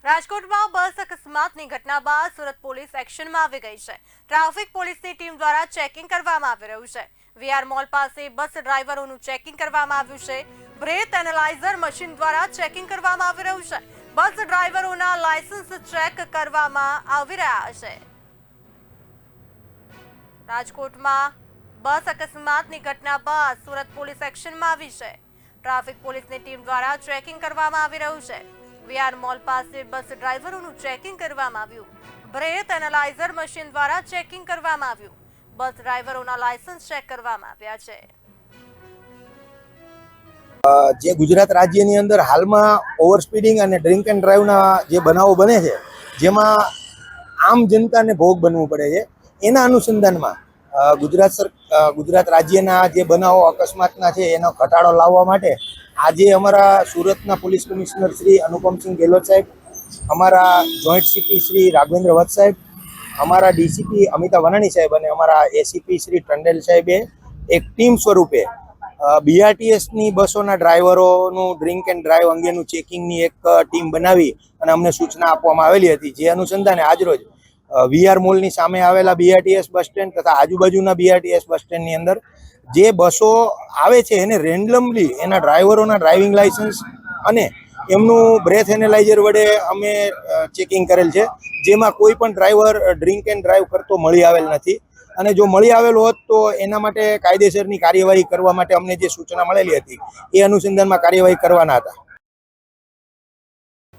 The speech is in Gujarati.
રાજકોટમાં બસ અકસ્માતની ઘટના બાદ સુરત પોલીસ એક્શનમાં આવી ગઈ છે। ટ્રાફિક પોલીસની ટીમ દ્વારા ચેકિંગ કરવામાં આવી રહ્યું છે। વીઆર મોલ પાસે બસ ડ્રાઈવરોનું ચેકિંગ કરવામાં આવ્યું છે। બ્રેથ એનાલાઇઝર મશીન દ્વારા ચેકિંગ કરવામાં આવી રહ્યું છે। બસ ડ્રાઈવરોના લાયસન્સ ચેક કરવામાં આવી રહ્યા છે। રાજકોટમાં બસ અકસ્માતની ઘટના બાદ સુરત પોલીસ એક્શનમાં આવી છે। ટ્રાફિક પોલીસની ટીમ દ્વારા ચેકિંગ કરવામાં આવી રહ્યું છે। વીઆર મોલ પાસે બસ ડ્રાઈવરોનું ચેકિંગ કરવામાં આવ્યું। બ્રેથ એનાલાઇઝર મશીન દ્વારા ચેકિંગ કરવામાં આવ્યું। બસ ડ્રાઈવરોના લાયસન્સ ચેક કરવામાં આવ્યા છે। જે ગુજરાત રાજ્યની અંદર હાલમાં ઓવર સ્પીડિંગ અને ડ્રિંક એન્ડ ડ્રાઈવના જે બનાવો બને છે, જેમાં આમ જનતાને ભોગ બનવું પડે છે, એના અનુસંધાનમાં ગુજરાત રાજ્યના જે બનાવો અકસ્માતના છે એનો ઘટાડો લાવવા માટે આજે અમારા સુરતના પોલીસ કમિશનર શ્રી અનુપમસિંહ ગેહલોત સાહેબ, અમારા જોઈન્ટ સીપી શ્રી રાઘવેન્દ્ર વત્સ સાહેબ, અમારા ડીસીપી અમિતા વનાણી સાહેબ અને અમારા એસીપી શ્રી ટંડેલ સાહેબે એક ટીમ સ્વરૂપે બીઆરટીએસની બસોના ડ્રાઈવરોનું ડ્રિંક એન્ડ ડ્રાઈવ અંગેનું ચેકિંગની એક ટીમ બનાવી અને અમને સૂચના આપવામાં આવેલી હતી। જે અનુસંધાને આજરોજ વીઆર મોલની સામે આવેલા બીઆરટીએસ બસ સ્ટેન્ડ તથા આજુબાજુના બીઆરટીએસ બસ સ્ટેન્ડની અંદર જે બસો આવે છે એને રેન્ડમલી એના ડ્રાઈવરોના ડ્રાઇવિંગ લાયસન્સ અને એમનું બ્રેથ એનાલાઇઝર વડે અમે ચેકિંગ કરેલ છે, જેમાં કોઈ પણ ડ્રાઈવર ડ્રિંક એન્ડ ડ્રાઈવ કરતો મળી આવેલ નથી। અને જો મળી આવેલો હોત તો એના માટે કાયદેસરની કાર્યવાહી કરવા માટે અમને જે સૂચના મળેલી હતી એ અનુસંધાનમાં કાર્યવાહી કરવાના હતા।